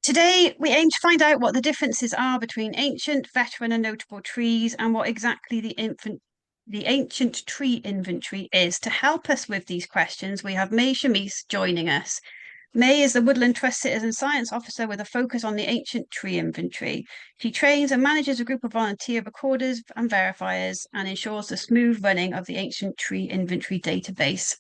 Today, we aim to find out what the differences are between ancient, veteran, and notable trees, and what exactly the ancient tree inventory is. To help us with these questions, we have May Chamais joining us. May is the Woodland Trust Citizen Science Officer with a focus on the ancient tree inventory. She trains and manages a group of volunteer recorders and verifiers and ensures the smooth running of the ancient tree inventory database.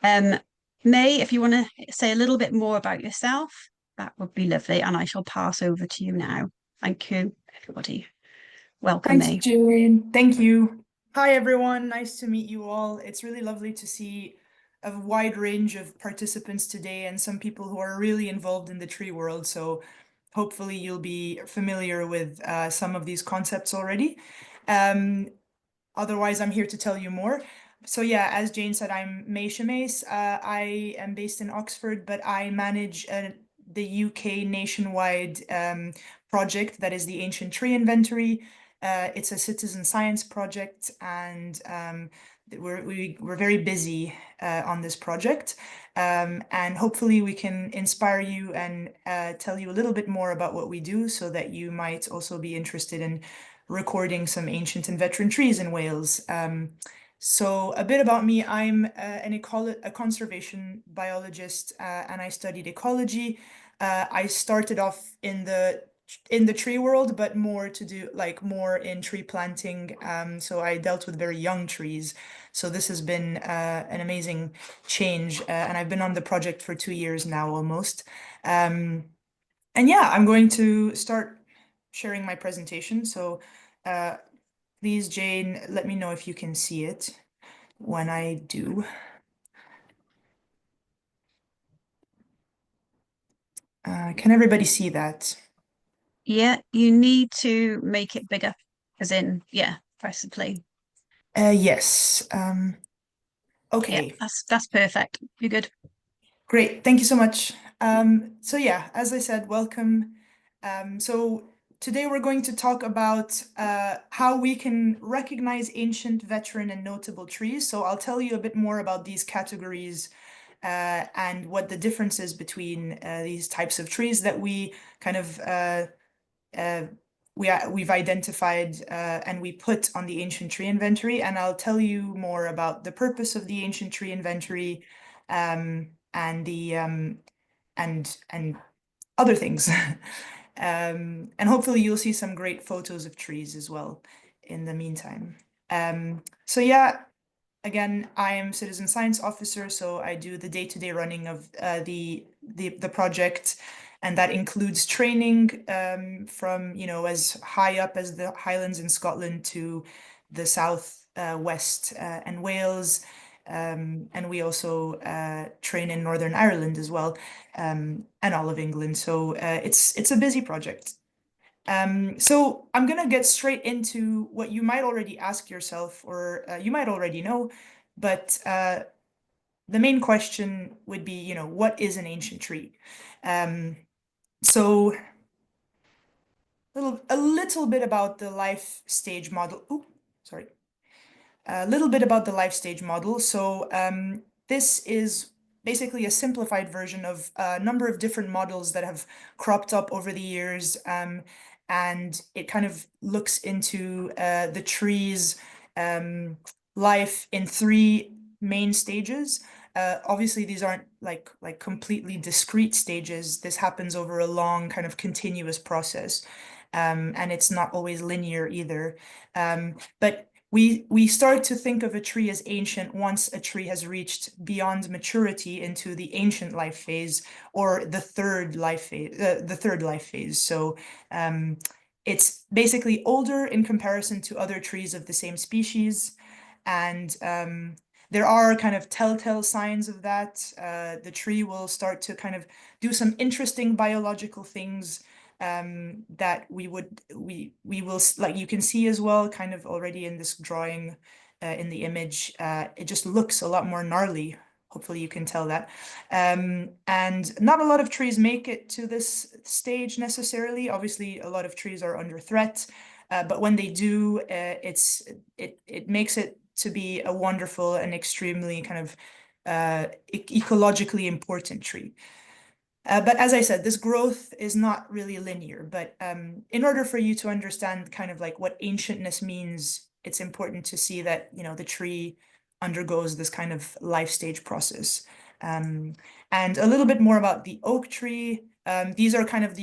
May, if you want to say a little bit more about yourself, that would be lovely. And I shall pass over to you now. Thank you, everybody. Welcome, Thanks, May. Jillian. Thank you. Hi, everyone. Nice to meet you all. It's really lovely to see a wide range of participants today and some people who are really involved in the tree world. So hopefully you'll be familiar with some of these concepts already. Otherwise, I'm here to tell you more. So yeah, as Jane said, I'm May Chamais. I am based in Oxford, but I manage the UK nationwide project that is the Ancient Tree Inventory. It's a citizen science project, and we're very busy on this project. And hopefully we can inspire you and tell you a little bit more about what we do so that you might also be interested in recording some ancient and veteran trees in Wales. So a bit about me, I'm a conservation biologist, and I studied ecology. I started off in the tree world, but more to do more in tree planting. So I dealt with very young trees. So this has been an amazing change, and I've been on the project for 2 years now almost. And yeah, I'm going to start sharing my presentation. So please, Jane, let me know if you can see it when I do. Can everybody see that? Yeah, you need to make it bigger, as in, yeah, press the play. Yes. Yeah, Okay, that's perfect. You're good. great. Thank you so much. So yeah, as I said, welcome. So today we're going to talk about how we can recognize ancient, veteran, and notable trees. So I'll tell you a bit more about these categories and what the difference is between these types of trees that we kind of uh, we've identified and we put on the ancient tree inventory. And I'll tell you more about the purpose of the ancient tree inventory and the and other things. And hopefully you'll see some great photos of trees as well in the meantime. So yeah, again, I am citizen science officer, so I do the day-to-day running of the project, and that includes training from as high up as the Highlands in Scotland to the south west and Wales. And we also train in Northern Ireland as well, and all of England. So it's a busy project. So I'm gonna get straight into what you might already ask yourself, or you might already know, but the main question would be, what is an ancient tree? So a little bit about the life stage model. Ooh, sorry. A little bit about the life stage model. So this is basically a simplified version of a number of different models that have cropped up over the years. And it kind of looks into the tree's life in three main stages. Obviously, these aren't like completely discrete stages. This happens over a long kind of continuous process. And it's not always linear either. But we start to think of a tree as ancient once a tree has reached beyond maturity into the ancient life phase, or the third life phase. So it's basically older in comparison to other trees of the same species, and there are kind of telltale signs of that. The tree will start to kind of do some interesting biological things that we will, like you can see as well, kind of already in this drawing in the image. It just looks a lot more gnarly. Hopefully you can tell that. And not a lot of trees make it to this stage necessarily. Obviously, a lot of trees are under threat, but when they do, it makes it to be a wonderful and extremely kind of ecologically important tree. But as I said, this growth is not really linear. But in order for you to understand kind of like what ancientness means, it's important to see that, the tree undergoes this kind of life stage process. Um, and a little bit more about the oak tree. These are kind of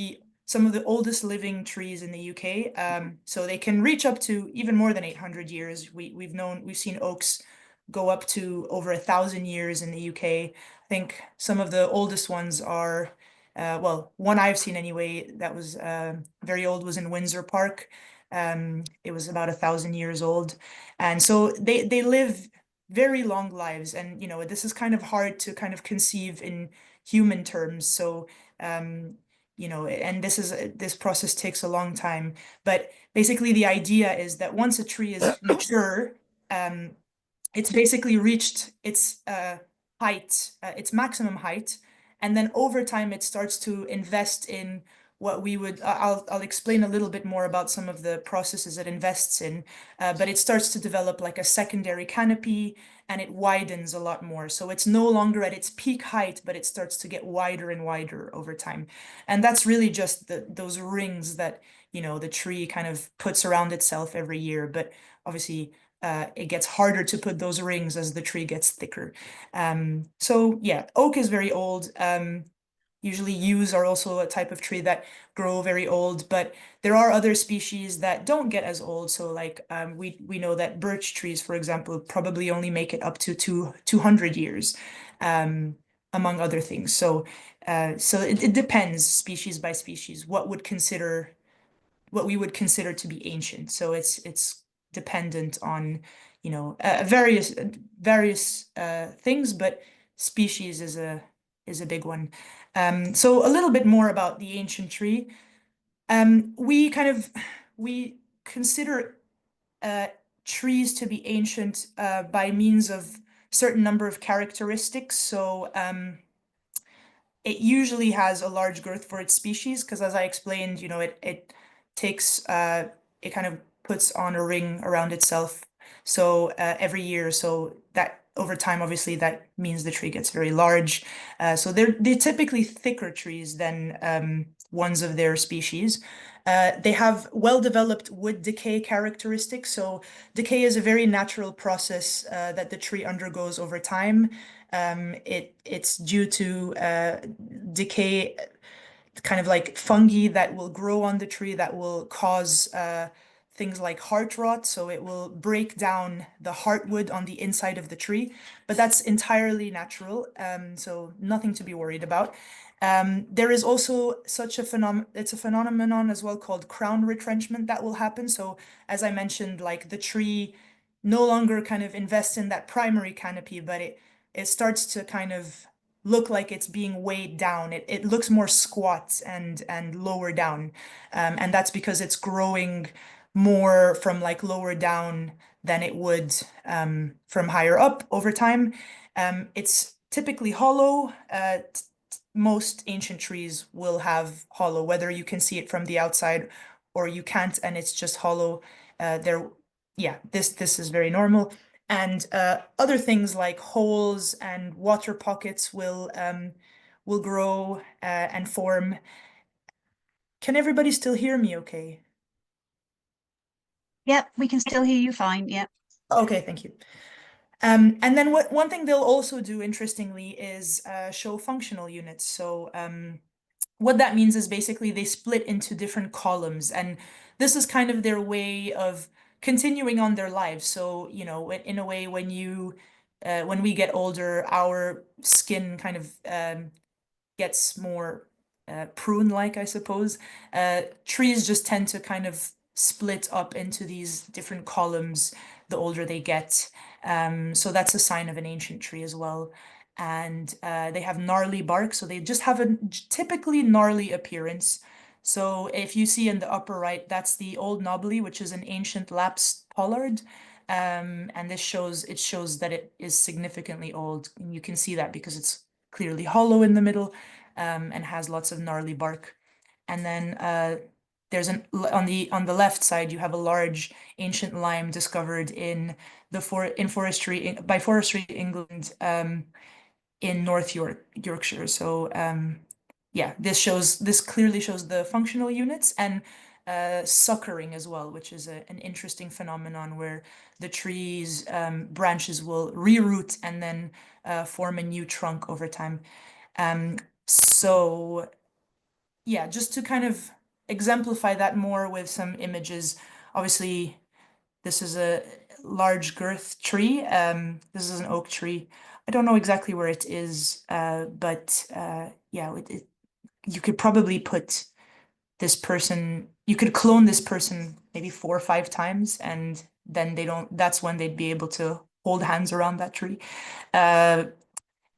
some of the oldest living trees in the UK. So they can reach up to even more than 800 years. We've seen oaks go up to over 1,000 years in the UK. I think some of the oldest ones are, well, one I've seen anyway, that was very old, was in Windsor Park. It was about 1,000 years old. And so they live very long lives. And, this is kind of hard to kind of conceive in human terms. So, and this process takes a long time. But basically, the idea is that once a tree is mature, um, it's basically reached its height, its maximum height, and then over time it starts to invest in what we would. I'll explain a little bit more about some of the processes it invests in, but it starts to develop like a secondary canopy, and it widens a lot more. So it's no longer at its peak height, but it starts to get wider and wider over time, and that's really just those rings that the tree kind of puts around itself every year. But obviously it gets harder to put those rings as the tree gets thicker. So yeah, oak is very old. Usually yews are also a type of tree that grow very old, but there are other species that don't get as old. So like we know that birch trees, for example, probably only make it up to 200 years, among other things. So it depends species by species what we would consider to be ancient. So it's dependent on, various things, but species is a big one. So a little bit more about the ancient tree. We consider uh, trees to be ancient by means of certain number of characteristics. So it usually has a large girth for its species because, as I explained, it takes it kind of puts on a ring around itself. So every year, so that over time, obviously, that means the tree gets very large. So they're typically thicker trees than ones of their species. They have well-developed wood decay characteristics. So decay is a very natural process that the tree undergoes over time. It's due to decay, kind of like fungi that will grow on the tree that will cause things like heart rot. So it will break down the heartwood on the inside of the tree, but that's entirely natural. So nothing to be worried about. There is also such a it's a phenomenon as well called crown retrenchment that will happen. So as I mentioned, like the tree no longer kind of invests in that primary canopy, but it starts to kind of look like it's being weighed down. It looks more squat and lower down. And that's because it's growing more from like lower down than it would from higher up over time. It's typically hollow. Most ancient trees will have hollow, whether you can see it from the outside or you can't, and it's just hollow. Yeah, this is very normal. And other things like holes and water pockets will grow and form. Can everybody still hear me okay? Yep, we can still hear you fine. Yep. Okay, thank you. And then one thing they'll also do, interestingly, is show functional units. So what that means is basically they split into different columns, and this is kind of their way of continuing on their lives. So, in a way, when we get older, our skin kind of gets more prune-like, I suppose. Trees just tend to kind of split up into these different columns the older they get. So that's a sign of an ancient tree as well. And they have gnarly bark, so they just have a typically gnarly appearance. So if you see in the upper right, that's the old knobbly, which is an ancient lapsed pollard. And it shows that it is significantly old. And you can see that because it's clearly hollow in the middle, and has lots of gnarly bark. And then there's on the left side you have a large ancient lime discovered by Forestry England, in Yorkshire. So yeah, this clearly shows the functional units, and suckering as well, which is an interesting phenomenon where the tree's branches will reroot and then form a new trunk over time. Um, so yeah, just to kind of exemplify that more with some images, obviously this is a large girth tree. This is an oak tree. I don't know exactly where it is, but yeah, you could probably put this person, you could clone this person maybe 4 or 5 times, and then that's when they'd be able to hold hands around that tree. Uh,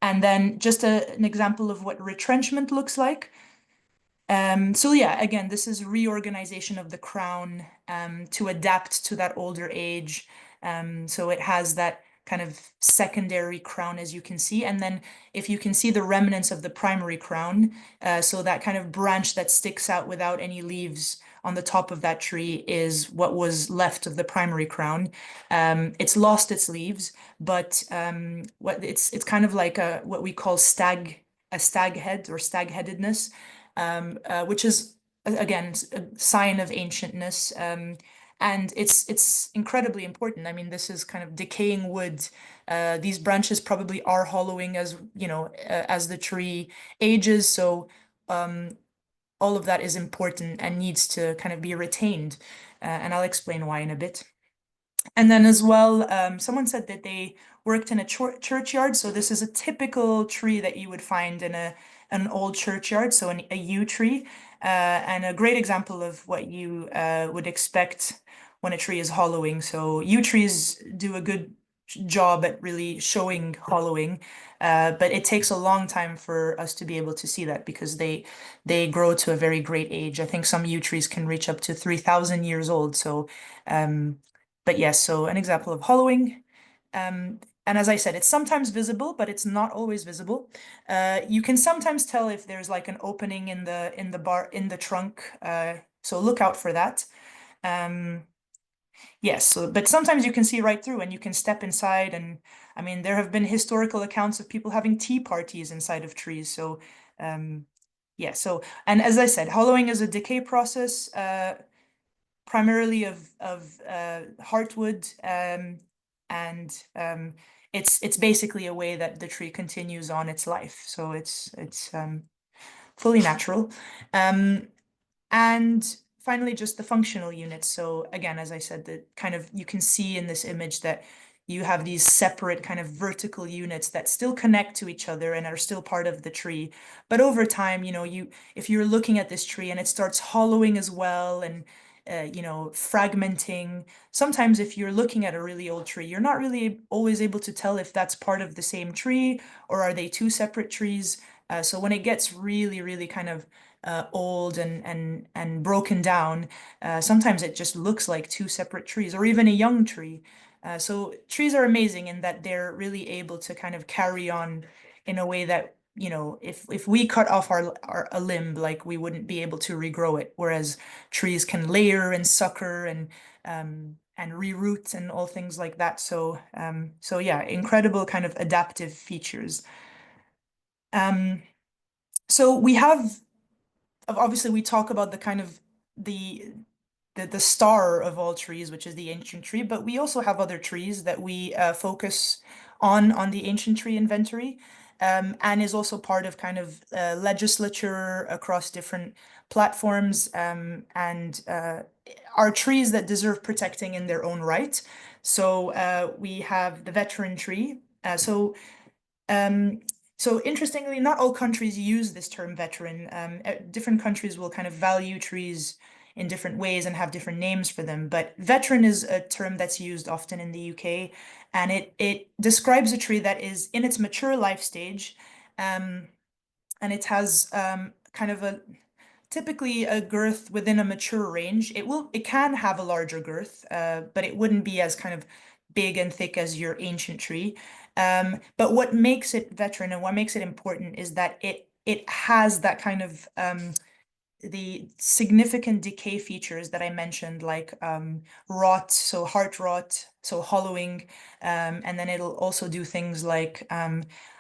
and then just an example of what retrenchment looks like. So yeah, again, this is reorganization of the crown to adapt to that older age. So it has that kind of secondary crown, as you can see. And then if you can see the remnants of the primary crown, so that kind of branch that sticks out without any leaves on the top of that tree is what was left of the primary crown. It's lost its leaves, but it's kind of like what we call a stag head or stag headedness, which is again a sign of ancientness. And it's incredibly important. I mean, this is kind of decaying wood. These branches probably are hollowing as you know as the tree ages. So all of that is important and needs to kind of be retained. And I'll explain why in a bit. And then as well, someone said that they worked in a churchyard. So this is a typical tree that you would find in an old churchyard, so a yew tree, and a great example of what you would expect when a tree is hollowing. So yew trees do a good job at really showing hollowing, but it takes a long time for us to be able to see that because they grow to a very great age. I think some yew trees can reach up to 3,000 years old. So but yes, so an example of hollowing. And as I said, it's sometimes visible, but it's not always visible. You can sometimes tell if there's like an opening in the trunk. So look out for that. Um, yes, but sometimes you can see right through and you can step inside. And I mean, there have been historical accounts of people having tea parties inside of trees. So yeah, and as I said, hollowing is a decay process. Primarily of heartwood, and it's basically a way that the tree continues on its life. So it's fully natural. Um, and finally, just the functional units. So again, as I said, that kind of you can see in this image that you have these separate kind of vertical units that still connect to each other and are still part of the tree. But over time, if you're looking at this tree and it starts hollowing as well and fragmenting. Sometimes if you're looking at a really old tree, you're not really always able to tell if that's part of the same tree or are they two separate trees. So when it gets really, really kind of old and broken down, sometimes it just looks like two separate trees or even a young tree. So trees are amazing in that they're really able to kind of carry on in a way that, if we cut off our a limb, like we wouldn't be able to regrow it, whereas trees can layer and sucker and reroot and all things like that. So yeah, incredible kind of adaptive features. Um, so we have obviously we talk about the kind of the the star of all trees, which is the ancient tree, but we also have other trees that we focus on the ancient tree inventory, and is also part of kind of legislature across different platforms, and are trees that deserve protecting in their own right. So we have the veteran tree. Um, so interestingly, not all countries use this term veteran. Different countries will kind of value trees in different ways and have different names for them. But veteran is a term that's used often in the UK, and it describes a tree that is in its mature life stage, um, and it has kind of a typically a girth within a mature range. It can have a larger girth, but it wouldn't be as kind of big and thick as your ancient tree. But what makes it veteran and what makes it important is that it has that kind of the significant decay features that I mentioned, like rot, so heart rot, so hollowing, and then it'll also do things like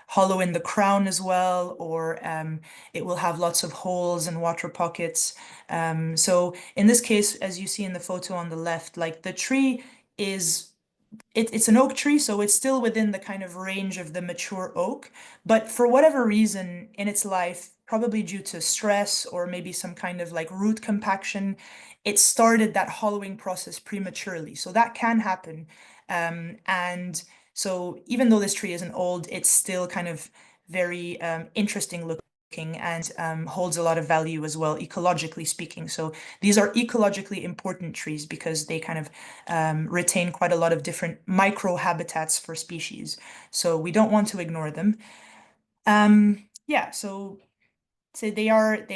hollow in the crown as well, or it will have lots of holes and water pockets. So in this case, as you see in the photo on the left, like the tree is it's an oak tree, so it's still within the kind of range of the mature oak. But for whatever reason in its life, probably due to stress or maybe some kind of like root compaction, it started that hollowing process prematurely. So that can happen. And so even though this tree isn't old, it's still kind of very interesting looking and holds a lot of value as well, ecologically speaking. So these are ecologically important trees because they kind of retain quite a lot of different micro habitats for species. So we don't want to ignore them. Yeah, so they are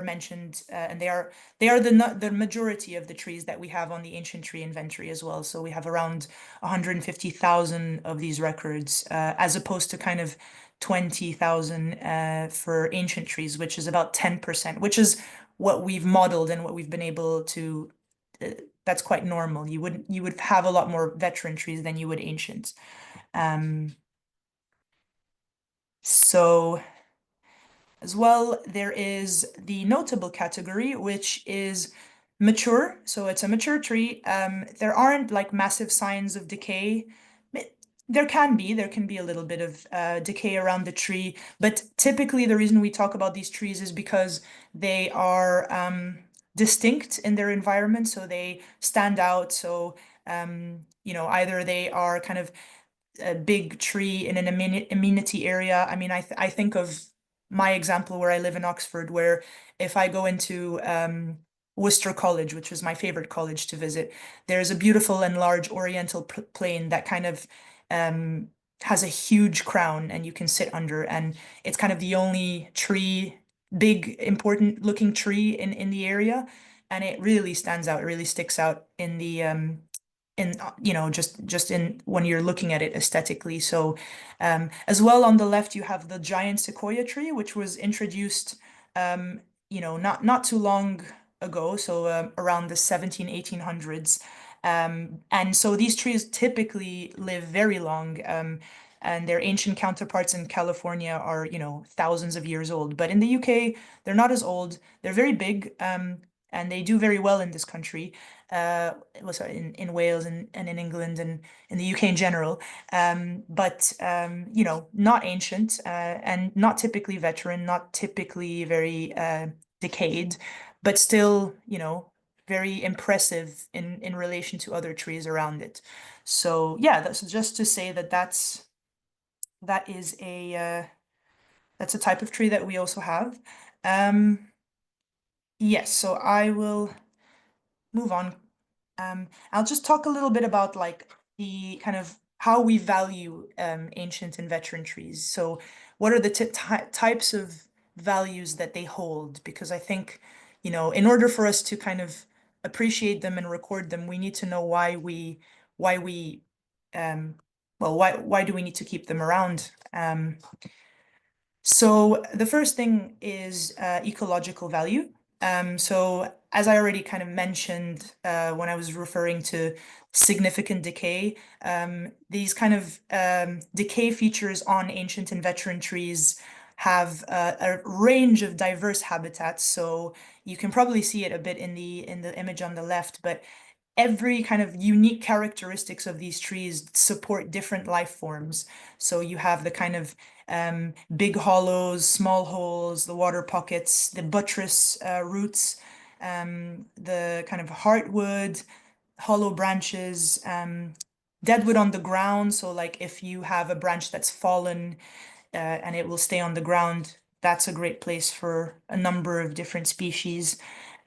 mentioned, and they are the majority of the trees that we have on the ancient tree inventory as well. So we have around 150,000 of these records, as opposed to kind of 20,000 for ancient trees, which is about 10%, which is what we've modeled and what we've been able to. That's quite normal. You would have a lot more veteran trees than you would ancient. Um, so. As well, there is the notable category, which is mature. So it's a mature tree. There aren't like massive signs of decay. There can be a little bit of decay around the tree, but typically the reason we talk about these trees is because they are distinct in their environment, so they stand out. So either they are kind of a big tree in an amenity area. I mean, I think of my example where I live in Oxford, where if I go into Worcester College, which was my favorite college to visit, there's a beautiful and large oriental plane that kind of um, has a huge crown and you can sit under, and it's kind of the only tree, big, important looking tree in the area, and it really stands out. It really sticks out in the just in when you're looking at it aesthetically. So as well, on the left you have the giant sequoia tree, which was introduced not too long ago, so around the 1800s. And so these trees typically live very long, and their ancient counterparts in California are thousands of years old, but in the UK they're not as old. They're very big, and they do very well in this country, sorry, in Wales and in England and in the UK in general. But not ancient, and not typically veteran, not typically very decayed, but still, very impressive in relation to other trees around it. So yeah, that's just to say that is that's a type of tree that we also have. Yes, so I will move on. I'll just talk a little bit about like the kind of how we value ancient and veteran trees. So what are the types of values that they hold? Because I think, in order for us to kind of appreciate them and record them, we need to know why we um well, why do we need to keep them around? So the first thing is ecological value. So as I already kind of mentioned when I was referring to significant decay, these kind of decay features on ancient and veteran trees have a range of diverse habitats. So you can probably see it a bit in the image on the left, but every kind of unique characteristics of these trees support different life forms. So you have the kind of big hollows, small holes, the water pockets, the buttress roots, the kind of heartwood, hollow branches, deadwood on the ground. So like if you have a branch that's fallen and it will stay on the ground, that's a great place for a number of different species.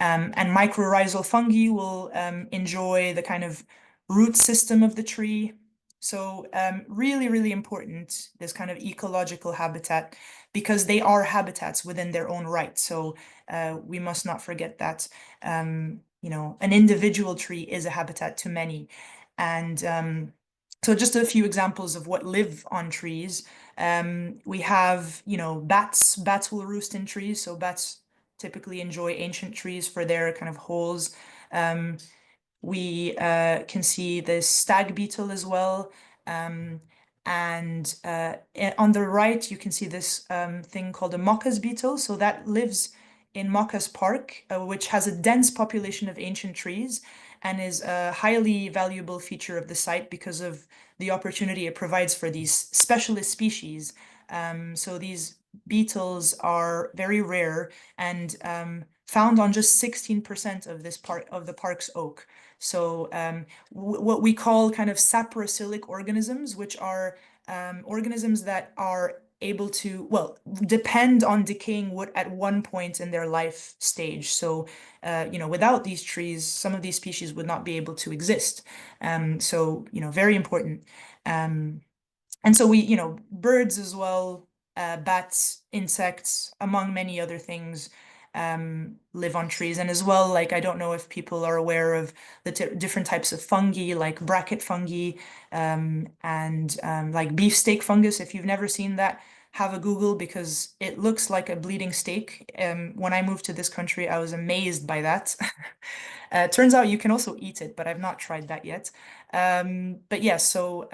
And mycorrhizal fungi will enjoy the kind of root system of the tree. So really, really important, this kind of ecological habitat, because they are habitats within their own right. So we must not forget that, an individual tree is a habitat to many. And so just a few examples of what live on trees. We have, bats. Bats will roost in trees. So bats typically enjoy ancient trees for their kind of holes. We can see the stag beetle as well. And on the right, you can see this thing called a Mocca's beetle. So that lives in Mocca's Park, which has a dense population of ancient trees and is a highly valuable feature of the site because of the opportunity it provides for these specialist species. So these beetles are very rare and found on just 16% of this part of the park's oak. So what we call kind of saprophilic organisms, which are organisms that are able to, well, depend on decaying wood at one point in their life stage. So, without these trees, some of these species would not be able to exist. So, very important. Um, and so birds as well, bats, insects, among many other things, live on trees. And as well, like, I don't know if people are aware of the different types of fungi, like bracket fungi, and like beefsteak fungus. If you've never seen that, have a Google because it looks like a bleeding steak. When I moved to this country, I was amazed by that. Turns out you can also eat it, but I've not tried that yet. But yeah, so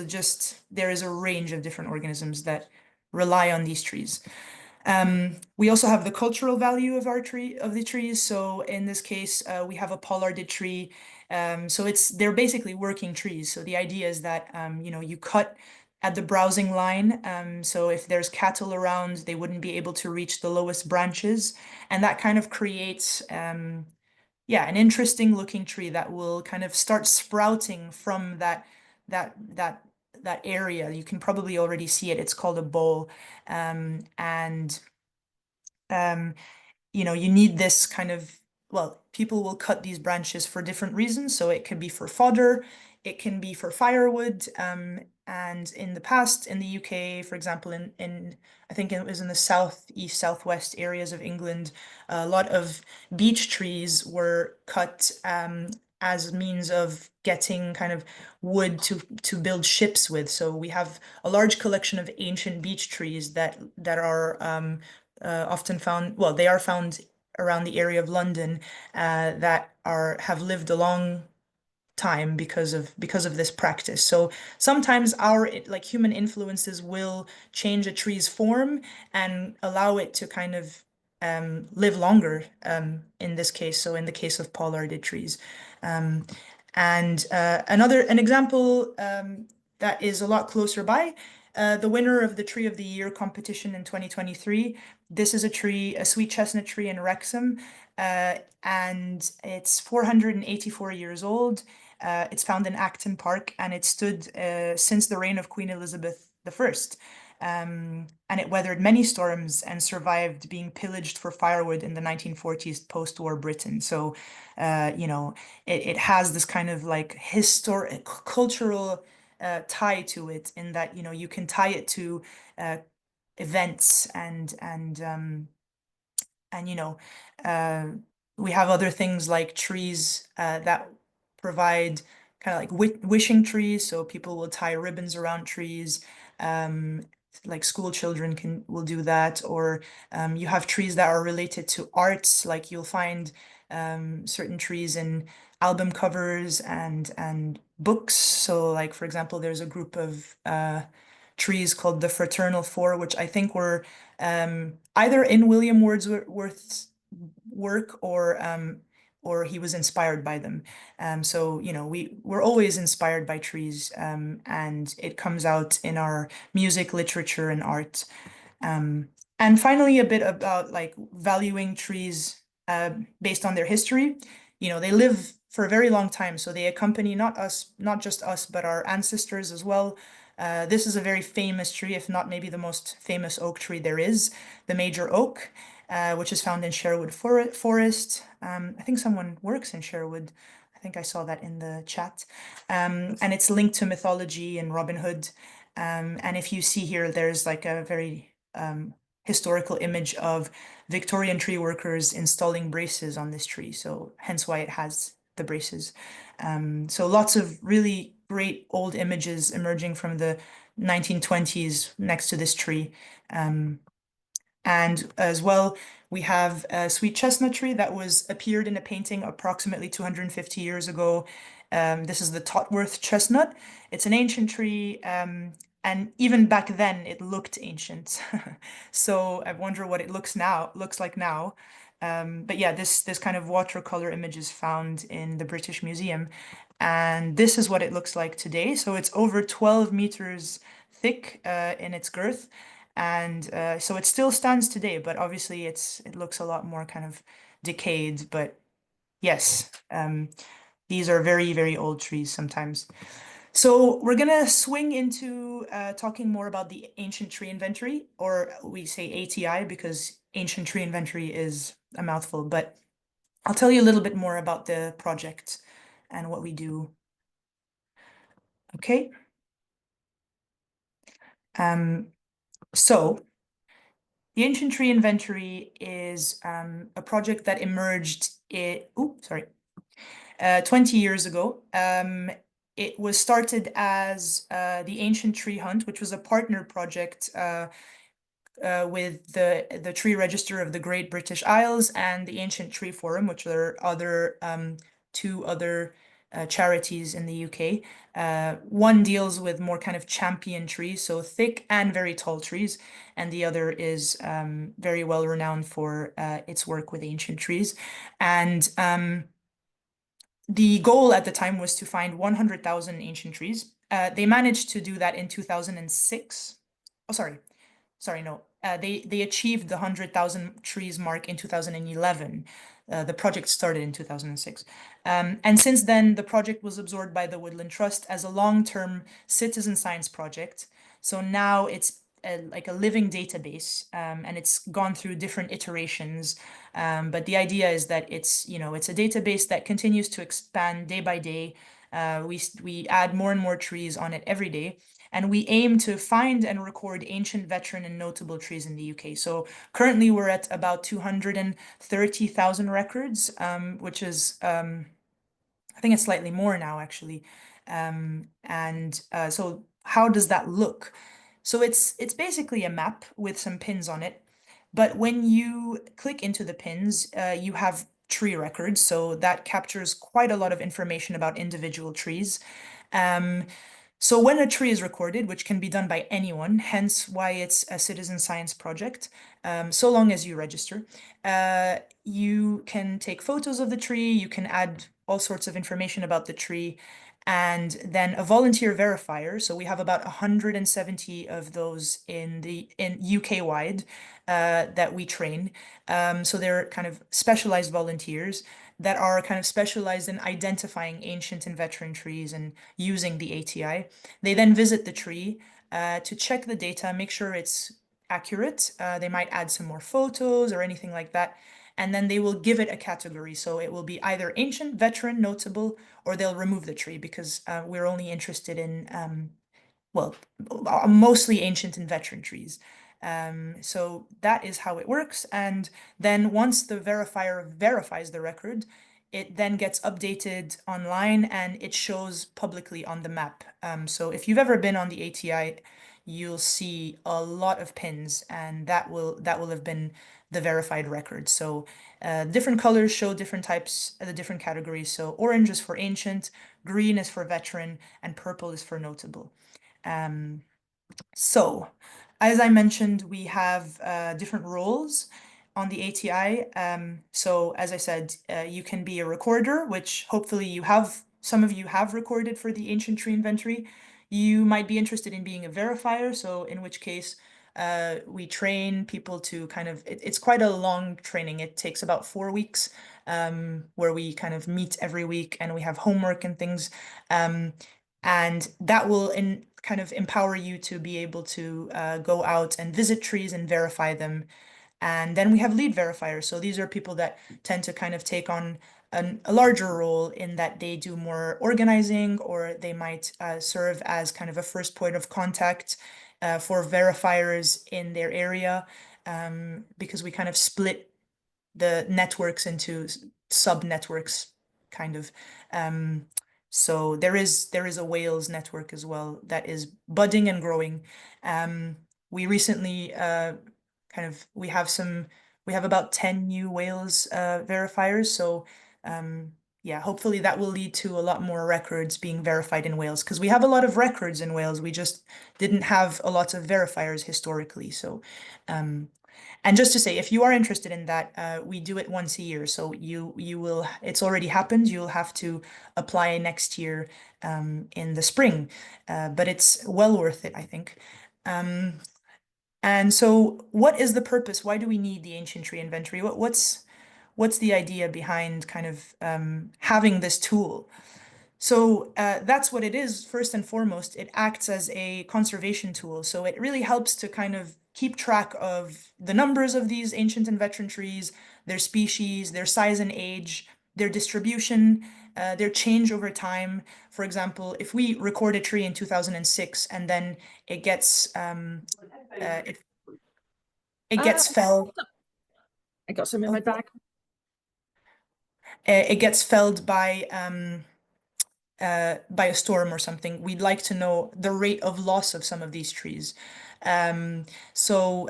just there is a range of different organisms that rely on these trees. We also have the cultural value of the trees. So in this case, we have a pollarded tree. So they're basically working trees. So the idea is that you cut at the browsing line. So if there's cattle around, they wouldn't be able to reach the lowest branches, and that kind of creates yeah, an interesting looking tree that will kind of start sprouting from that that that area. You can probably already see it. It's called a bowl. And um, you need this kind of, well, people will cut these branches for different reasons. So it could be for fodder, it can be for firewood. And in the past, in the UK, for example, in I think it was in the southeast, southwest areas of England, a lot of beech trees were cut as means of getting kind of wood to build ships with. So we have a large collection of ancient beech trees that are often found, well, they are found around the area of London, that have lived a long time because of this practice. So sometimes our like human influences will change a tree's form and allow it to kind of live longer, in this case. So in the case of pollarded trees. Um, and an example that is a lot closer by, the winner of the Tree of the Year competition in 2023. This is a sweet chestnut tree in Wrexham, and it's 484 years old. It's found in Acton Park, and it stood since the reign of Queen Elizabeth I. And it weathered many storms and survived being pillaged for firewood in the 1940s post-war Britain. So, it has this kind of like historic, cultural tie to it, in that, you can tie it to events and uh, we have other things like trees that provide kind of like wishing trees. So people will tie ribbons around trees. Um, like school children will do that, or you have trees that are related to arts. Like you'll find certain trees in album covers and books. So like for example, there's a group of trees called the Fraternal Four, which I think were either in William Wordsworth's work, or he was inspired by them. So we're always inspired by trees, and it comes out in our music, literature, and art. Um, and finally, a bit about like valuing trees based on their history. They live for a very long time, so they accompany not just us, but our ancestors as well. This is a very famous tree, if not maybe the most famous oak tree there is, the major oak, which is found in Sherwood Forest. I think someone works in Sherwood. I think I saw that in the chat. And it's linked to mythology and Robin Hood. And if you see here, there's like a very historical image of Victorian tree workers installing braces on this tree. So hence why it has the braces. So lots of really great old images emerging from the 1920s next to this tree. And as well, we have a sweet chestnut tree that appeared in a painting approximately 250 years ago. This is the Totworth chestnut. It's an ancient tree, and even back then it looked ancient. So I wonder what it looks like now. But yeah, this kind of watercolor image is found in the British Museum, and this is what it looks like today. So it's over 12 meters thick in its girth, and so it still stands today. But obviously, it looks a lot more kind of decayed. But yes, these are very, very old trees sometimes. So we're gonna swing into talking more about the ancient tree inventory, or we say ATI because ancient tree inventory is a mouthful, but I'll tell you a little bit more about the project and what we do. Okay. Um, so the ancient tree inventory is a project that emerged 20 years ago. It was started as the Ancient Tree Hunt, which was a partner project with the Tree Register of the Great British Isles and the Ancient Tree Forum, which are other two other charities in the UK. One deals with more kind of champion trees, so thick and very tall trees, and the other is very well renowned for its work with ancient trees. And the goal at the time was to find 100,000 ancient trees. They managed to do that in 2006. Oh, sorry, no. They achieved the 100,000 trees mark in 2011. The project started in 2006. And since then, the project was absorbed by the Woodland Trust as a long-term citizen science project. So now it's like a living database, and it's gone through different iterations. But the idea is that it's a database that continues to expand day by day. We add more and more trees on it every day, and we aim to find and record ancient, veteran, and notable trees in the UK. So currently we're at about 230,000 records, which is I think it's slightly more now, actually. So how does that look? So it's basically a map with some pins on it. But when you click into the pins, you have tree records. So that captures quite a lot of information about individual trees. Um, so when a tree is recorded, which can be done by anyone, hence why it's a citizen science project, so long as you register, you can take photos of the tree, you can add all sorts of information about the tree, and then a volunteer verifier. So we have about 170 of those in UK wide that we train. So they're kind of specialized volunteers that are kind of specialized in identifying ancient and veteran trees and using the ATI. They then visit the tree to check the data, make sure it's accurate. They might add some more photos or anything like that. And then they will give it a category. So it will be either ancient, veteran, notable, or they'll remove the tree because we're only interested in, well, mostly ancient and veteran trees. So that is how it works. And then once the verifier verifies the record, it then gets updated online and it shows publicly on the map. So if you've ever been on the ATI, you'll see a lot of pins, and that will have been the verified record. So different colors show different types, the different categories. So orange is for ancient, green is for veteran, and purple is for notable. Um, so, as I mentioned, we have different roles on the ATI. So, as I said, you can be a recorder, which hopefully some of you have recorded for the ancient tree inventory. You might be interested in being a verifier, so in which case, we train people to it's quite a long training. It takes about 4 weeks, where we kind of meet every week and we have homework and things. And that will kind of empower you to be able to go out and visit trees and verify them. And then we have lead verifiers. So these are people that tend to kind of take on a larger role in that they do more organizing, or they might serve as kind of a first point of contact for verifiers in their area, because we kind of split the networks into sub networks, kind of. So there is a Wales network as well that is budding and growing. We recently we have about 10 new Wales verifiers. So yeah, hopefully that will lead to a lot more records being verified in Wales, because we have a lot of records in Wales. We just didn't have a lot of verifiers historically. So, and just to say, if you are interested in that, we do it once a year. So you will, it's already happened. You'll have to apply next year in the spring, but it's well worth it, I think. Um, and so, what is the purpose? Why do we need the ancient tree inventory? What's the idea behind kind of having this tool? So that's what it is. First and foremost, it acts as a conservation tool. So it really helps to kind of keep track of the numbers of these ancient and veteran trees, their species, their size and age, their distribution, their change over time. For example, if we record a tree in 2006 and then it gets uh, it, it gets felled. I got some in Oh, my bag. it gets felled by a storm or something, we'd like to know the rate of loss of some of these trees. So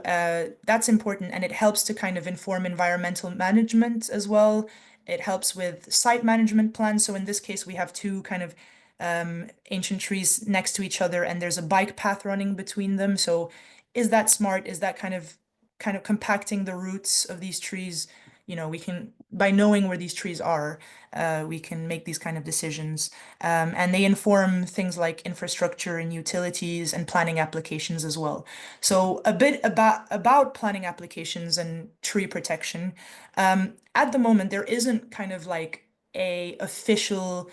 that's important, and it helps to kind of inform environmental management as well. It helps with site management plans. So in this case, we have two kind of ancient trees next to each other, and there's a bike path running between them. So is that smart? Is that kind of compacting the roots of these trees? You know, we can, by knowing where these trees are, we can make these kind of decisions. And they inform things like infrastructure and utilities and planning applications as well. So a bit about planning applications and tree protection. At the moment, there isn't kind of like a official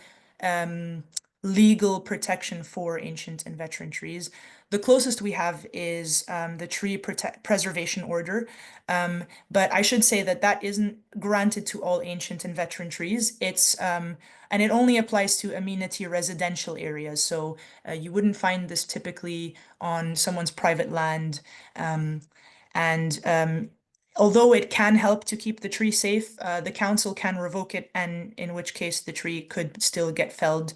legal protection for ancient and veteran trees. The closest we have is the Tree Preservation Order, but I should say that that isn't granted to all ancient and veteran trees. And it only applies to amenity residential areas. So you wouldn't find this typically on someone's private land. And although it can help to keep the tree safe, the council can revoke it, and in which case the tree could still get felled.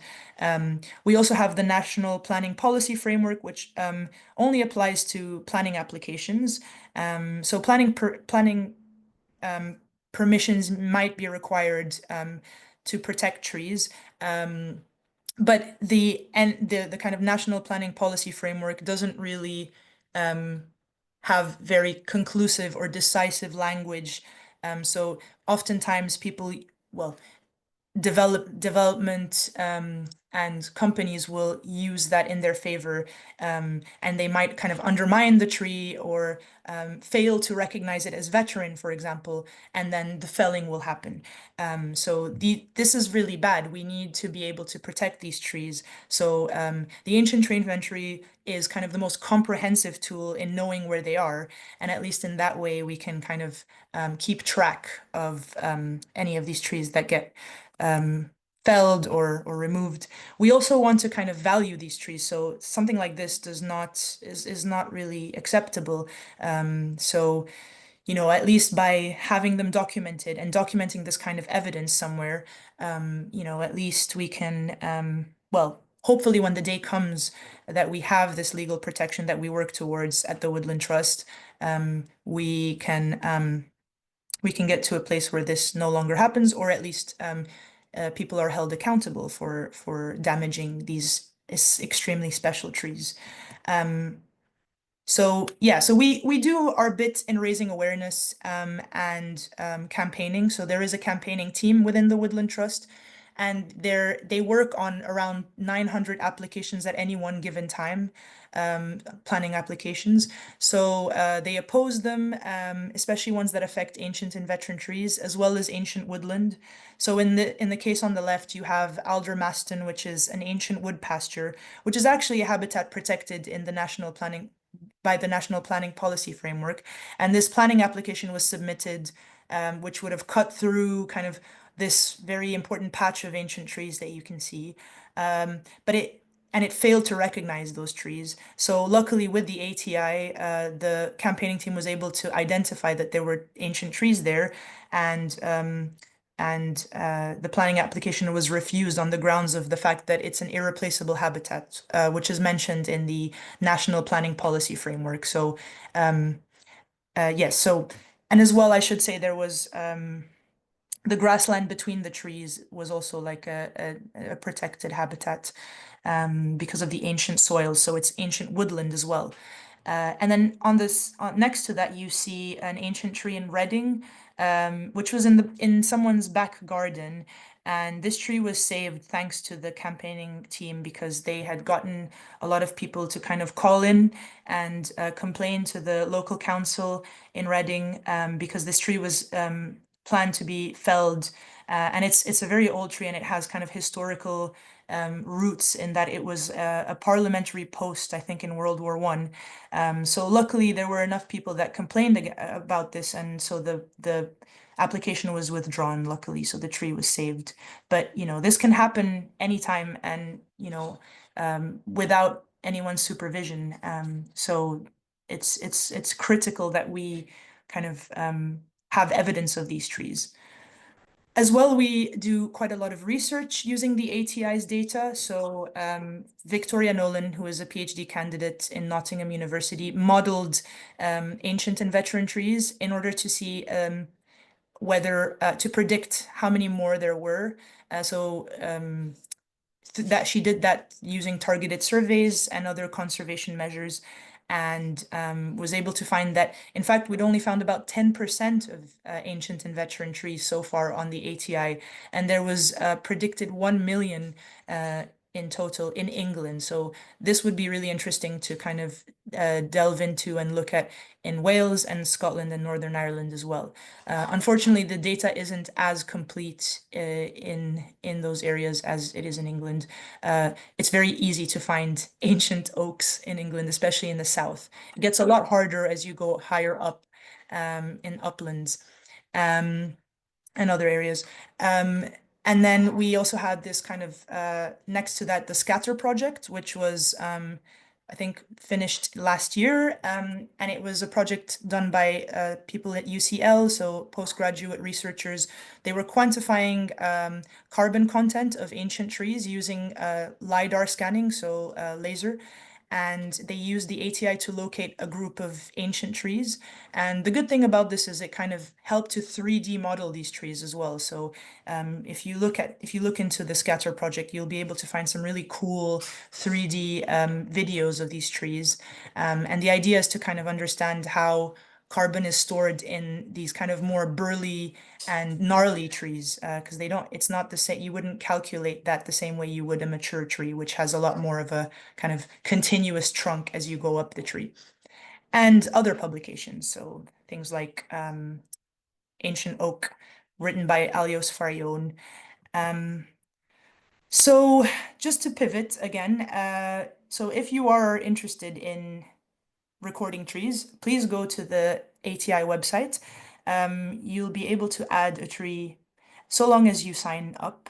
We also have the National Planning Policy Framework, which only applies to planning applications. So planning permissions might be required to protect trees. But the kind of national planning policy framework doesn't really have very conclusive or decisive language. So oftentimes people, well, development and companies will use that in their favor, and they might kind of undermine the tree or fail to recognize it as veteran, for example, and then the felling will happen. So this is really bad. We need to be able to protect these trees. So the ancient tree inventory is kind of the most comprehensive tool in knowing where they are, and at least in that way we can kind of keep track of any of these trees that get felled or removed. We also want to kind of value these trees. So something like this is not really acceptable. So, you know, at least by having them documented and documenting this kind of evidence somewhere, you know, at least we can, well, hopefully when the day comes that we have this legal protection that we work towards at the Woodland Trust, we can get to a place where this no longer happens, or at least people are held accountable for damaging these extremely special trees. So yeah, so we do our bit in raising awareness and campaigning. So there is a campaigning team within the Woodland Trust, and they work on around 900 applications at any one given time, planning applications. So they oppose them, especially ones that affect ancient and veteran trees, as well as ancient woodland. So in the case on the left, you have aldermaston, which is an ancient wood pasture, which is actually a habitat protected in the national planning by the National Planning Policy Framework. And this planning application was submitted, which would have cut through kind of this very important patch of ancient trees that you can see. But it failed to recognize those trees. So luckily with the ATI, the campaigning team was able to identify that there were ancient trees there, and the planning application was refused on the grounds of the fact that it's an irreplaceable habitat, which is mentioned in the National Planning Policy Framework. So yes, so, and as well, I should say there was the grassland between the trees was also like a protected habitat because of the ancient soils. So it's ancient woodland as well. And then on this next to that, you see an ancient tree in Reading, which was in someone's back garden. And this tree was saved thanks to the campaigning team because they had gotten a lot of people to kind of call in and complain to the local council in Reading because this tree was planned to be felled. And it's a very old tree and it has kind of historical roots in that it was a parliamentary post, I think, in World War I. So luckily there were enough people that complained about this, and so the application was withdrawn, luckily, so the tree was saved. But this can happen anytime, and without anyone's supervision. So it's critical that we kind of have evidence of these trees. As well, we do quite a lot of research using the ATI's data. So Victoria Nolan, who is a PhD candidate in Nottingham University, modeled ancient and veteran trees in order to see whether to predict how many more there were. That she did that using targeted surveys and other conservation measures, and was able to find that, in fact, we'd only found about 10% of ancient and veteran trees so far on the ATI, and there was predicted 1 million in total in England. So this would be really interesting to kind of delve into and look at in Wales and Scotland and Northern Ireland as well. Unfortunately, the data isn't as complete in those areas as it is in England. It's very easy to find ancient oaks in England, especially in the south. It gets a lot harder as you go higher up in uplands and other areas. And then we also had this kind of next to that, the Scatter project, which was I think finished last year, and it was a project done by people at UCL, so postgraduate researchers. They were quantifying carbon content of ancient trees using LiDAR scanning, so laser, and they used the ATI to locate a group of ancient trees. And the good thing about this is it kind of helped to 3D model these trees as well. So if you look into the Scatter project, you'll be able to find some really cool 3D videos of these trees. And the idea is to kind of understand how carbon is stored in these kind of more burly and gnarly trees, because it's not the same, you wouldn't calculate that the same way you would a mature tree, which has a lot more of a kind of continuous trunk as you go up the tree. And other publications, so things like Ancient Oak, written by Alios Farion. So just to pivot again, so if you are interested in recording trees, please go to the ATI website. You'll be able to add a tree so long as you sign up.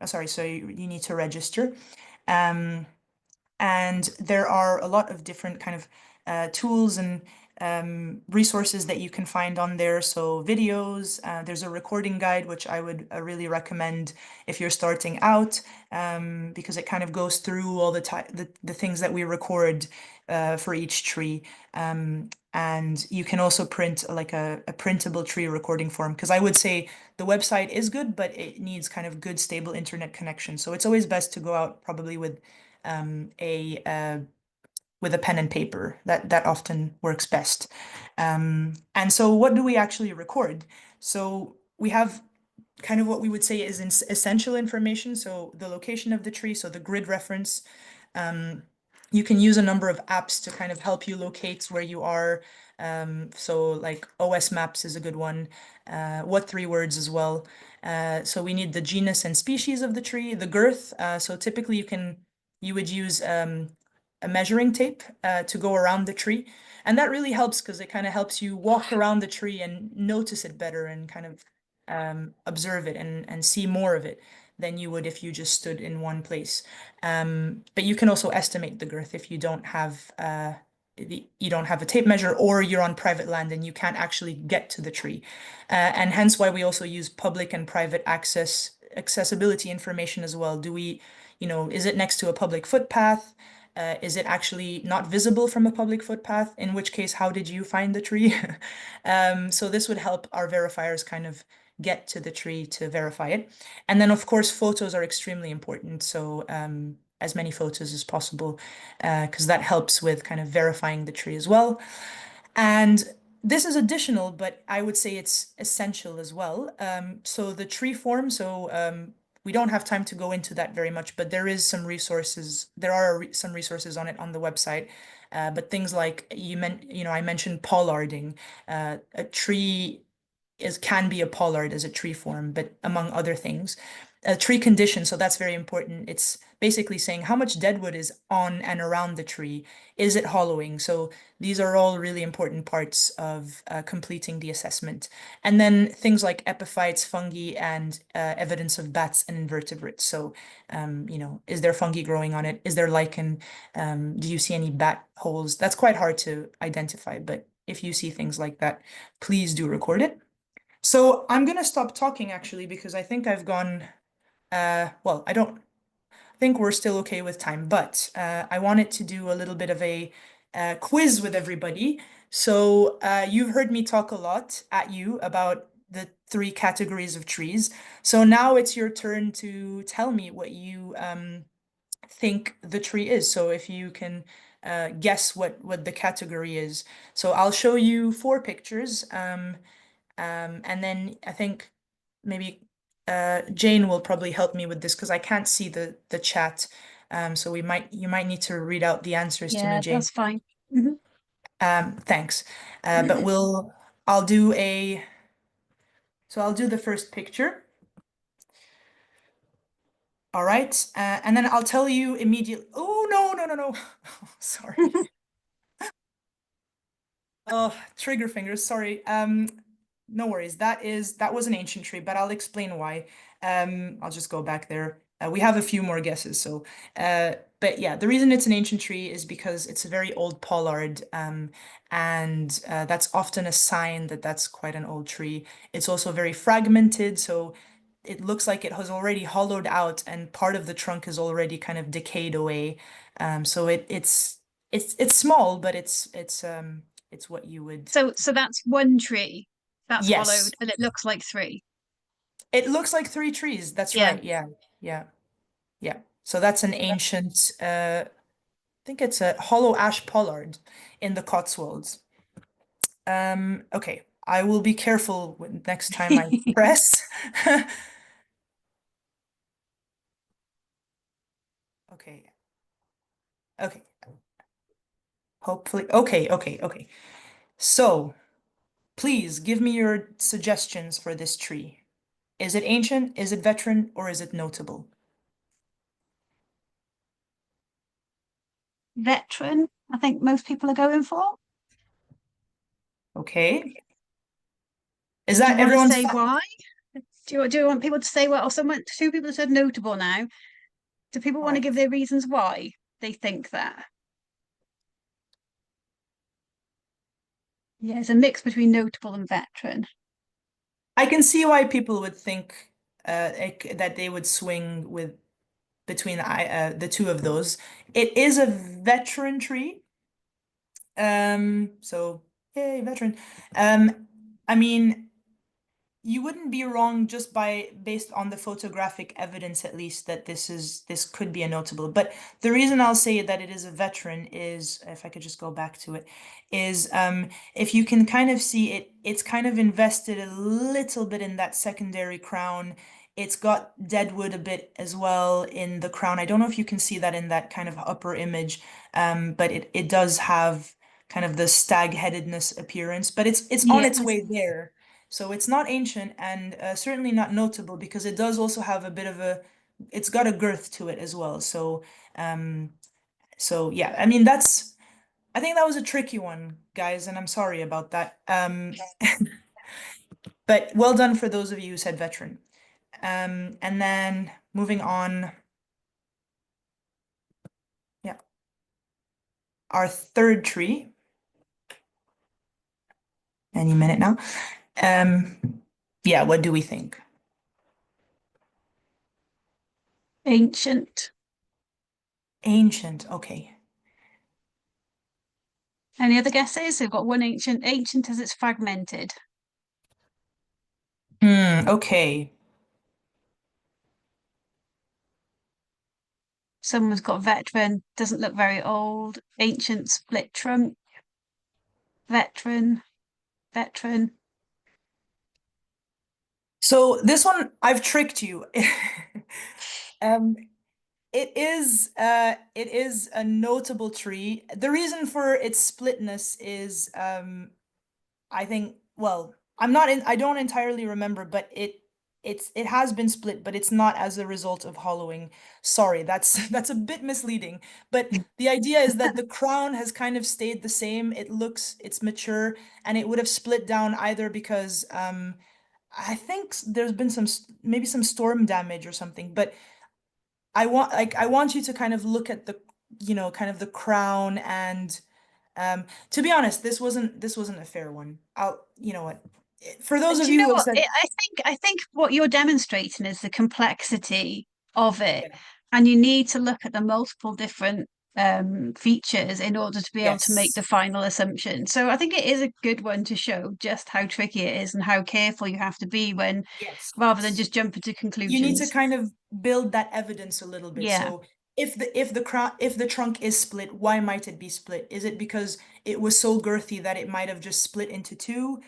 So you need to register. And there are a lot of different kind of tools and resources that you can find on there. So videos, there's a recording guide, which I would really recommend if you're starting out, because it kind of goes through all the things that we record for each tree. And you can also print like a printable tree recording form, because I would say the website is good, but it needs kind of good, stable internet connection. So it's always best to go out probably with a pen and paper. That often works best. And so what do we actually record? So we have kind of what we would say is essential information. So the location of the tree, so the grid reference. You can use a number of apps to kind of help you locate where you are. So like OS Maps is a good one. What 3 words as well. So we need the genus and species of the tree, the girth. So typically you would use a measuring tape to go around the tree. And that really helps because it kind of helps you walk around the tree and notice it better and kind of observe it and see more of it than you would if you just stood in one place. But you can also estimate the girth if you don't have a tape measure, or you're on private land and you can't actually get to the tree. And hence why we also use public and private accessibility information as well. Is it next to a public footpath? Is it actually not visible from a public footpath? In which case, how did you find the tree? So this would help our verifiers kind of get to the tree to verify it. And then, of course, photos are extremely important. So as many photos as possible, because that helps with kind of verifying the tree as well. And this is additional, but I would say it's essential as well. So the tree form, we don't have time to go into that very much, but there is some resources. There are some resources on it on the website. But things like I mentioned pollarding. A tree can be a pollard as a tree form, but among other things. A tree condition, so that's very important. It's basically saying how much deadwood is on and around the tree. Is it hollowing? So these are all really important parts of completing the assessment. And then things like epiphytes, fungi, and evidence of bats and invertebrates. So, is there fungi growing on it? Is there lichen? Do you see any bat holes? That's quite hard to identify, but if you see things like that, please do record it. So I'm gonna stop talking actually because I think I've gone, well, I don't think we're still okay with time, but I wanted to do a little bit of a quiz with everybody. So you've heard me talk a lot at you about the 3 categories of trees. So now it's your turn to tell me what you think the tree is. So if you can guess what the category is. So I'll show you 4 pictures. And then I think maybe Jane will probably help me with this because I can't see the chat. So you might need to read out the answers to me, Yeah, Jane. that's fine. Mhm. Thanks. But I'll do I'll do the first picture. All right. And then I'll tell you immediately. Oh, no. Sorry. Oh, trigger fingers, sorry. No worries. That was an ancient tree, but I'll explain why. I'll just go back there. We have a few more guesses, so but yeah, the reason it's an ancient tree is because it's a very old pollard, and that's often a sign that that's quite an old tree. It's also very fragmented, so it looks like it has already hollowed out, and part of the trunk is already kind of decayed away. So it's small, but it's what you would. So that's one tree that's Yes. hollowed and it looks like 3. It looks like 3 trees. That's Yeah. right. Yeah. Yeah. Yeah. So that's an ancient, I think it's a hollow ash pollard in the Cotswolds. Okay. I will be careful next time I press. Okay. Okay. Hopefully. Okay. So please give me your suggestions for this tree. Is it ancient? Is it veteran? Or is it notable? Veteran, I think most people are going for. Okay. Is Do you that want to everyone's? say why? Do you want people to say what? Or 2 people said notable now. Do people All want to right. give their reasons why they think that? Yeah, it's a mix between notable and veteran. I can see why people would think that they would swing with between the 2 of those. It is a veteran tree. So yay, veteran. I mean, you wouldn't be wrong just based on the photographic evidence at least that this could be a notable. But the reason I'll say that it is a veteran is, if I could just go back to it, is if you can kind of see it's kind of invested a little bit in that secondary crown. It's got deadwood a bit as well in the crown. I don't know if you can see that in that kind of upper image, but it does have kind of the stag-headedness appearance, but it's on its Yes. way there. So it's not ancient and certainly not notable because it does also have a bit of it's got a girth to it as well. So yeah, I mean I think that was a tricky one, guys, and I'm sorry about that. But well done for those of you who said veteran. And then moving on, yeah, our third tree. Any minute now. Yeah, what do we think? Ancient. Ancient, okay. Any other guesses? We've got one ancient. Ancient as it's fragmented. Okay. Someone's got veteran, doesn't look very old. Ancient split trunk, veteran, veteran. So this one, I've tricked you. Um, it is a notable tree. The reason for its splitness is I think, well, I don't entirely remember, but it has been split, but it's not as a result of hollowing. Sorry, that's that's a bit misleading. But the idea is that the crown has kind of stayed the same. It's mature, and it would have split down either because I think there's been maybe some storm damage or something, but I want you to kind of look at the, kind of the crown and to be honest, this wasn't a fair one. You know what? For those of Do you you know who have what? said, I think what you're demonstrating is the complexity of it, yeah, and you need to look at the multiple different features in order to be able to make the yes, final assumption. So I think it is a good one to show just how tricky it is and how careful you have to be when, yes. rather than just jumping to You need to conclusions. kind of build that evidence a little bit. Yeah. So if the trunk is split, why might it be split? Is it because it was so girthy that it might have just split into two?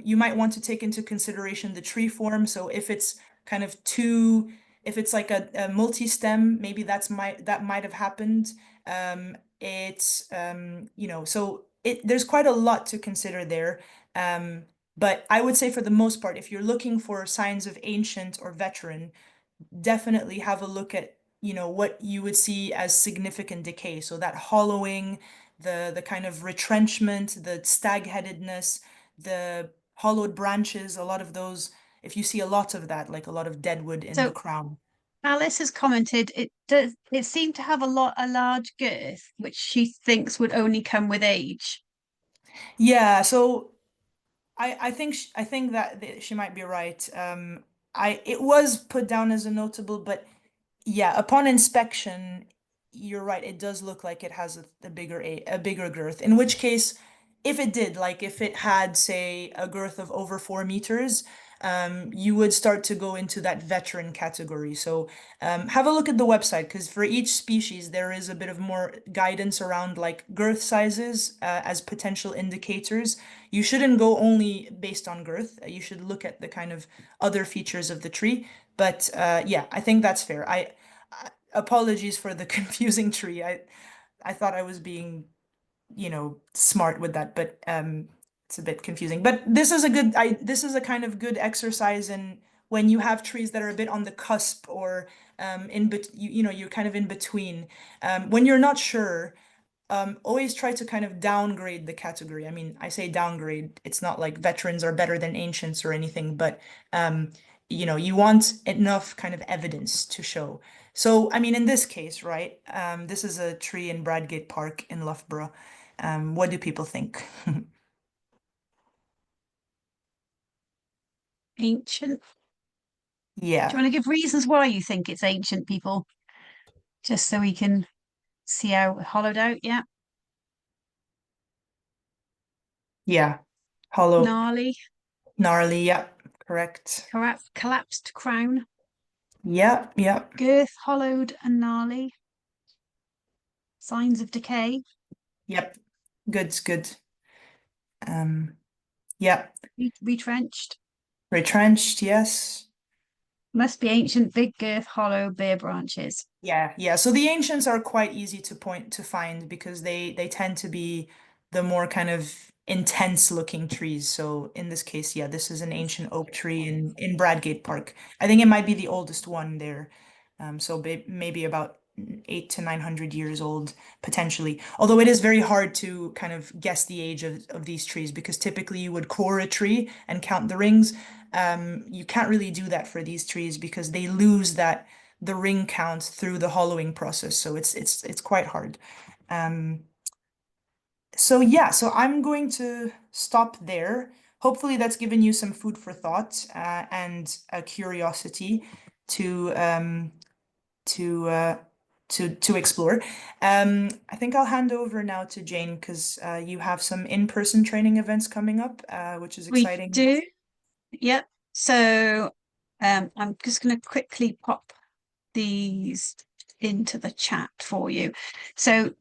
You might want to take into consideration the tree form. So if it's kind of two, if it's like a multi-stem, maybe that might have happened. So there's quite a lot to consider there. Um, but I would say for the most part, if you're looking for signs of ancient or veteran, definitely have a look at, what you would see as significant decay. So that hollowing, the kind of retrenchment, the stag-headedness, the hollowed branches, a lot of those, if you see a lot of that, like a lot of deadwood in the So crown. Alice has commented it seemed to have a large girth, which she thinks would only come with age. Yeah, so I think that she might be right. It was put down as a notable, but yeah, upon inspection, you're right. It does look like it has a bigger girth. In which case, if it did, like if it had, say, a girth of over 4 meters, you would start to go into that veteran category. So have a look at the website because for each species there is a bit of more guidance around like girth sizes as potential indicators. You shouldn't go only based on girth. You should look at the kind of other features of the tree. But yeah, I think that's fair. Apologies for the confusing tree. I thought I was being, smart with that, but it's a bit confusing. But this is a kind of good exercise in when you have trees that are a bit on the cusp or you're kind of in between. When you're not sure, always try to kind of downgrade the category. I mean, I say downgrade, it's not like veterans are better than ancients or anything, but um, you want enough kind of evidence to show. So, I mean, in this case, right, this is a tree in Bradgate Park in Loughborough. What do people think? Ancient. Do Yeah, you want to give reasons why you think it's ancient, people? Just so we can see how hollowed out. Yeah. yeah. Hollow, Gnarly, gnarly, yeah, correct. collapsed crown, Yeah, yeah, girth hollowed and gnarly, signs of decay, yep. Good, good. Um, yeah, retrenched. retrenched, yes. Must be ancient, big girth, hollow, bare branches. Yeah, yeah. So the ancients are quite easy to find because they tend to be the more kind of intense looking trees. So in this case, yeah, this is an ancient oak tree in Bradgate Park. I think it might be the oldest one there. So maybe about 800 to 900 years old potentially. Although it is very hard to kind of guess the age of these trees because typically you would core a tree and count the rings. You can't really do that for these trees because they lose the ring count through the hollowing process. So it's quite hard. Um, so yeah, so I'm going to stop there. Hopefully that's given you some food for thought and a curiosity to um, to uh, to explore. I think I'll hand over now to Jane because you have some in-person training events coming up, which is We exciting. do. Yep. So I'm just going to quickly pop these into the chat for you. So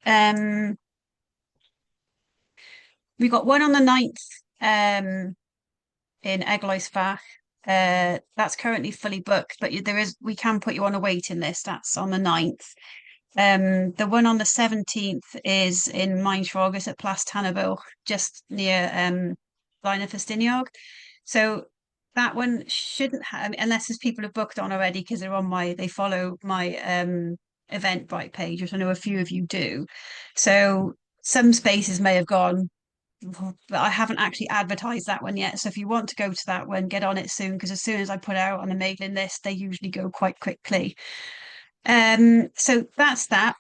we got one on the 9th in Egloisfach. That's currently fully booked, but we can put you on a waiting list. That's on the 9th. The one on the 17th is in Mainfrogus at Plas Tannabuch, just near Blaenau Festiniog. So that one shouldn't have, unless there's people have booked on already because they follow my Eventbrite page, which I know a few of you do. So some spaces may have gone, but I haven't actually advertised that one yet. So if you want to go to that one, get on it soon, because as soon as I put out on the mailing list, they usually go quite quickly. So that's that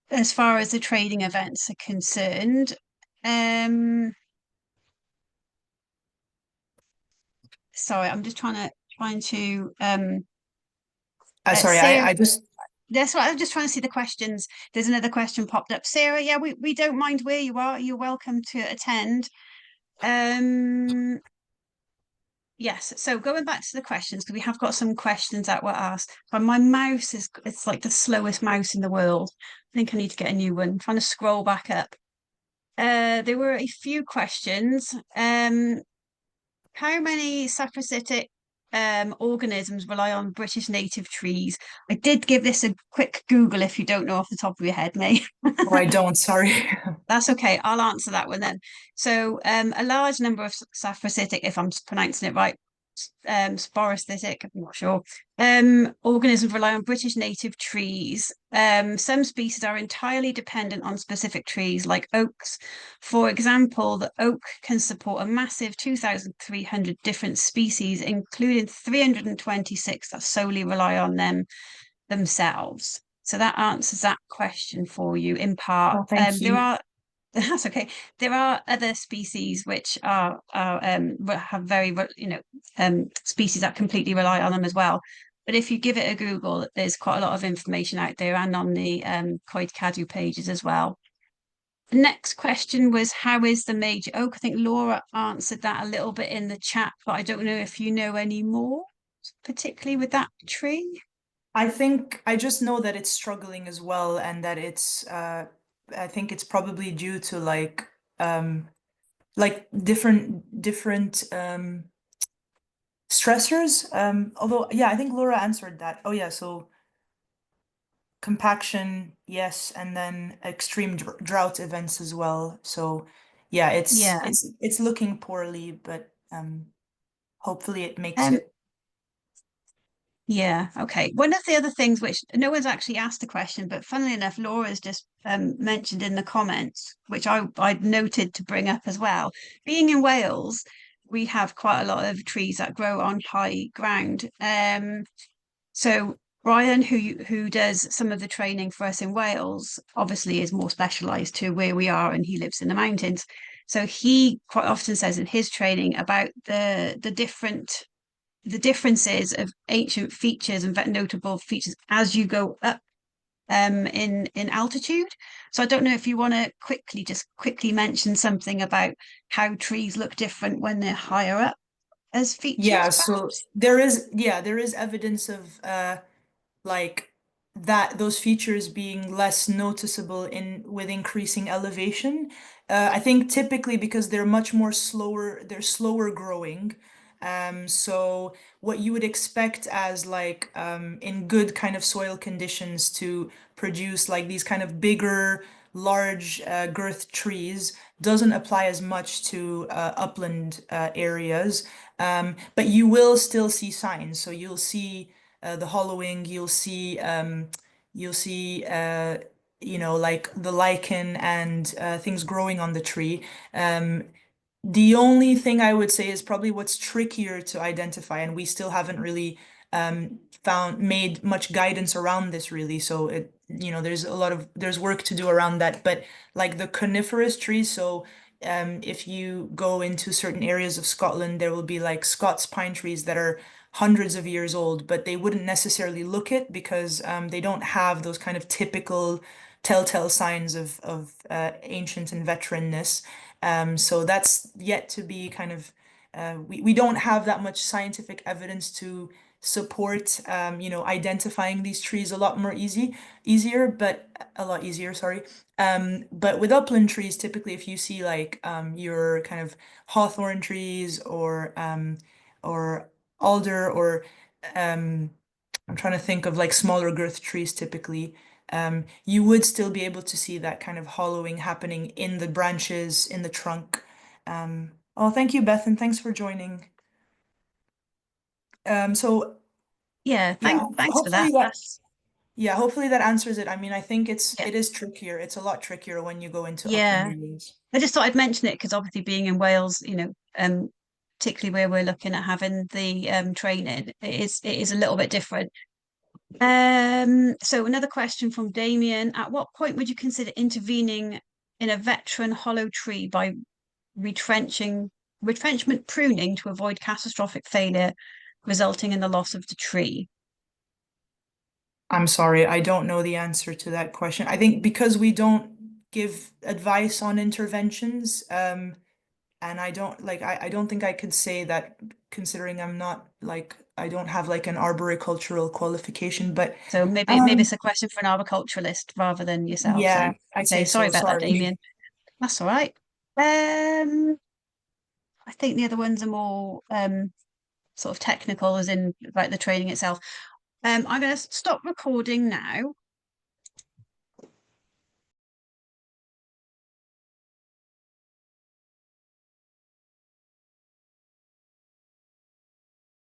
as far as the trading events are concerned. Sorry, I'm just trying to Sorry, Sarah, I just that's what I'm just trying to see the questions. There's another question popped up. Sarah, yeah, we don't mind where you are. You're welcome to attend. Yes, so going back to the questions, because we have got some questions that were asked. But my mouse it's like the slowest mouse in the world. I think I need to get a new one. I'm trying to scroll back up. There were a few questions. How many saprophytic organisms rely on British native trees? I did give this a quick Google if you don't know off the top of your head, May. or I don't, sorry. That's okay. I'll answer that one then. So, a large number of saprophytic, if I'm pronouncing it right, sporosthetic, I'm not sure. Organisms rely on British native trees. Some species are entirely dependent on specific trees, like oaks. For example, the oak can support a massive 2,300 different species, including 326 that solely rely on them themselves. So that answers that question for you in part. Oh, thank There you. are That's okay. There are other species which have very species that completely rely on them as well. But if you give it a Google, there's quite a lot of information out there and on the Coed Cadw pages as well. The next question was, how is the major oak? I think Laura answered that a little bit in the chat, but I don't know if you know any more, particularly with that tree. I think I just know that it's struggling as well, and that I think it's probably due to like different stressors. Although yeah, I think Laura answered that. Oh yeah, so compaction, yes, and then extreme drought events as well. So yeah, Yeah. it's looking poorly, but hopefully it makes Um, it. Yeah, okay. One of the other things which no one's actually asked the question, but funnily enough, Laura's just mentioned in the comments, which I noted to bring up as well. Being in Wales, we have quite a lot of trees that grow on high ground. So Brian, who does some of the training for us in Wales, obviously is more specialised to where we are, and he lives in the mountains. So he quite often says in his training about the differences of ancient features and notable features as you go up in altitude. So I don't know if you want to quickly mention something about how trees look different when they're higher up as Yeah, features, so perhaps. there is evidence of like that those features being less noticeable in with increasing elevation. I think typically because they're slower growing. So what you would expect as like in good kind of soil conditions to produce like these kind of bigger, large girth trees doesn't apply as much to upland areas. But you will still see signs. So you'll see the hollowing, you'll see like the lichen and things growing on the tree. The only thing I would say is probably what's trickier to identify, and we still haven't really made much guidance around this really. So there's work to do around that. But like the coniferous trees, so if you go into certain areas of Scotland, there will be like Scots pine trees that are hundreds of years old, but they wouldn't necessarily look it because they don't have those kind of typical telltale signs of ancient and veteranness. So that's yet to be kind of we don't have that much scientific evidence to support, identifying these trees a lot easier, but a lot easier, sorry. But with upland trees, typically if you see like your kind of hawthorn trees or alder or I'm trying to think of like smaller girth trees typically, you would still be able to see that kind of hollowing happening in the branches, in the trunk. Oh, thank you, Beth, and thanks for joining. So Yeah, yeah, thanks for hopefully that. that hopefully that answers it. I mean, I think Yeah, it is trickier. It's a lot trickier when you go into upland yeah. areas. I just thought I'd mention it because obviously being in Wales, particularly where we're looking at having the training, it is a little bit different. So another question from Damien. At what point would you consider intervening in a veteran hollow tree by retrenchment pruning to avoid catastrophic failure resulting in the loss of the tree? I'm sorry, I don't know the answer to that question. I think because we don't give advice on interventions, and I don't think I could say that considering I'm not like I don't have like an arboricultural qualification, but So maybe um it's a question for an arboriculturalist rather than yourself yeah, then. I'd Okay, say sorry so. about that, Sorry. Damien. That's all right. I think the other ones are more sort of technical, as in like the training itself. I'm going to stop recording now.